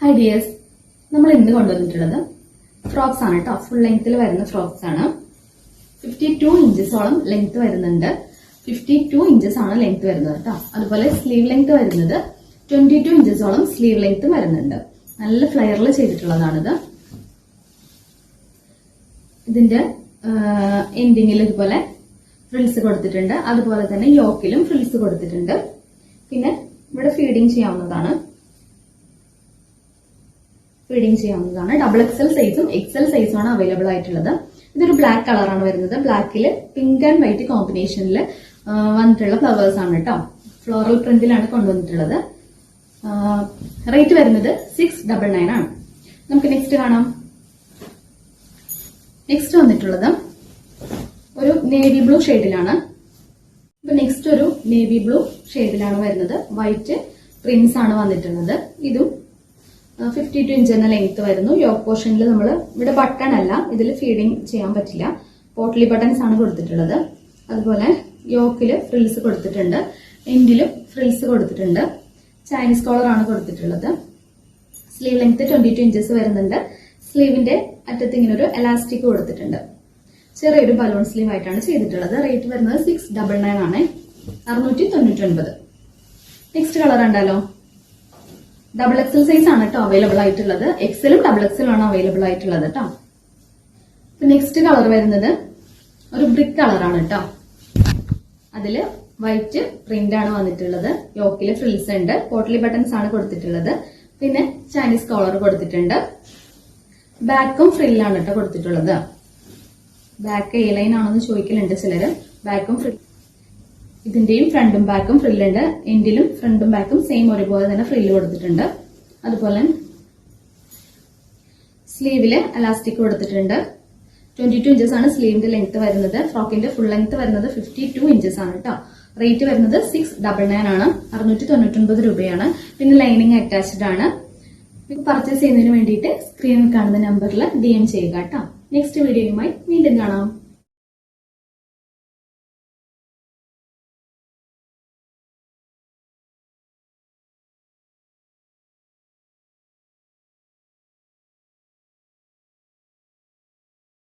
Hi dears, നമ്മൾ ഇന്ന് കൊണ്ടുവന്നിട്ടുള്ളത് ഫ്രോക്സ് ആണ് കേട്ടോ. ഫുൾ ലെങ്ത്തിൽ വരുന്ന ഫ്രോക്സ് ആണ്. 52 ഇഞ്ചസോളം ലെങ്ത് വരുന്നുണ്ട്. 52 ഇഞ്ചസ് ആണ് ലെങ്ത് വരുന്നത് കേട്ടോ. അതുപോലെ സ്ലീവ് ലെങ്ത് വരുന്നത് 22 ഇഞ്ചസോളം സ്ലീവ് ലെങ്ത് വരുന്നുണ്ട്. നല്ല ഫ്ലെയറിൽ ചെയ്തിട്ടുള്ളതാണിത്. ഇതിന്റെ എൻഡിങ്ങിൽ ഇതുപോലെ ഫ്രിൽസ് കൊടുത്തിട്ടുണ്ട്. അതുപോലെ തന്നെ യോക്കിലും ഫ്രിൽസ് കൊടുത്തിട്ടുണ്ട്. പിന്നെ ഇവിടെ ഫീഡിങ് ചെയ്യാവുന്നതാണ്. ഡബിൾ എക്സൽ സൈസും എക്സൽ സൈസും ആണ് അവൈലബിൾ ആയിട്ടുള്ളത്. ഇതൊരു ബ്ലാക്ക് കളറാണ് വരുന്നത്. ബ്ലാക്കിൽ പിങ്ക് ആൻഡ് വൈറ്റ് കോമ്പിനേഷനിൽ വന്നിട്ടുള്ള ഫ്ലവേഴ്സ് ആണ് കേട്ടോ. ഫ്ലോറൽ പ്രിന്റിലാണ് കൊണ്ടുവന്നിട്ടുള്ളത്. റേറ്റ് വരുന്നത് 699 ആണ്. നമുക്ക് നെക്സ്റ്റ് കാണാം. നെക്സ്റ്റ് വന്നിട്ടുള്ളത് ഒരു നേവി ബ്ലൂ ഷെയ്ഡിലാണ്. ഇപ്പൊ നെക്സ്റ്റ് ഒരു നേവി ബ്ലൂ ഷെയ്ഡിലാണ് വരുന്നത്. വൈറ്റ് പ്രിന്റ്സ് ആണ് വന്നിട്ടുള്ളത്. ഇതും 52 ഇഞ്ച് എന്ന ലെങ്ത് വരുന്നു. യോക്ക് പോർഷനിൽ നമ്മൾ ഇവിടെ ബട്ടൺ അല്ല, ഇതിൽ ഫീഡിങ് ചെയ്യാൻ പറ്റില്ല. പോട്ട്ലി ബട്ടൺസ് ആണ് കൊടുത്തിട്ടുള്ളത്. അതുപോലെ യോക്കില് ഫ്രിൽസ് കൊടുത്തിട്ടുണ്ട്. എൻഡിലും ഫ്രിൽസ് കൊടുത്തിട്ടുണ്ട്. ചൈനീസ് കോളർ ആണ് കൊടുത്തിട്ടുള്ളത്. സ്ലീവ് ലെങ്ത് 22 ഇഞ്ചസ് വരുന്നുണ്ട്. സ്ലീവിന്റെ അറ്റത്ത് ഇങ്ങനെ ഒരു എലാസ്റ്റിക് കൊടുത്തിട്ടുണ്ട്. ചെറിയൊരു ബലൂൺ സ്ലീവ് ആയിട്ടാണ് ചെയ്തിട്ടുള്ളത്. റേറ്റ് വരുന്നത് 699 ആണ്, 699. നെക്സ്റ്റ് കളർ ഉണ്ടല്ലോ. ഡബിൾ എക്സൽ സൈസ് ആണ് കേട്ടോ അവൈലബിൾ ആയിട്ടുള്ളത്. എക്സലും ഡബിൾ എക്സലും ആണ് അവൈലബിൾ ആയിട്ടുള്ളത് കേട്ടോ. നെക്സ്റ്റ് കളർ വരുന്നത് ഒരു ബ്രിക്ക് കളറാണ് കേട്ടോ. അതില് വൈറ്റ് പ്രിന്റ് ആണ് വന്നിട്ടുള്ളത്. യോക്കില് ഫ്രിൽസ് ഉണ്ട്. പോട്ട്ലി ബട്ടൺസ് ആണ് കൊടുത്തിട്ടുള്ളത്. പിന്നെ ചൈനീസ് കോളർ കൊടുത്തിട്ടുണ്ട്. ബാക്കും ഫ്രില്ലാണ് കേട്ടോ കൊടുത്തിട്ടുള്ളത്. ബാക്ക് എ ലൈൻ ആണെന്ന് ചോദിക്കലുണ്ട് ചിലര്. ബാക്കും ഫ്രിൽ, ഇതിന്റെയും ഫ്രണ്ടും ബാക്കും ഫ്രില്ലുണ്ട്. എൻഡിലും ഫ്രണ്ടും ബാക്കും സെയിം ഒരുപോലെ തന്നെ ഫ്രില്ല് കൊടുത്തിട്ടുണ്ട്. അതുപോലെ സ്ലീവില് എലാസ്റ്റിക് കൊടുത്തിട്ടുണ്ട്. 22 ഇഞ്ചസ് ആണ് സ്ലീവിന്റെ ലെങ്ത് വരുന്നത്. ഫ്രോക്കിന്റെ ഫുൾ ലെങ്ത് വരുന്നത് 52 ഇഞ്ചസ് ആണ് കേട്ടോ. റേറ്റ് വരുന്നത് 699 ആണ്, 699 രൂപയാണ്. പിന്നെ ലൈനിങ് അറ്റാച്ച്ഡ് ആണ്. പർച്ചേസ് ചെയ്യുന്നതിന് വേണ്ടിയിട്ട് സ്ക്രീനിൽ കാണുന്ന നമ്പറിൽ DM ചെയ്യുക കേട്ടോ. നെക്സ്റ്റ് വീഡിയോയുമായി വീണ്ടും കാണാം.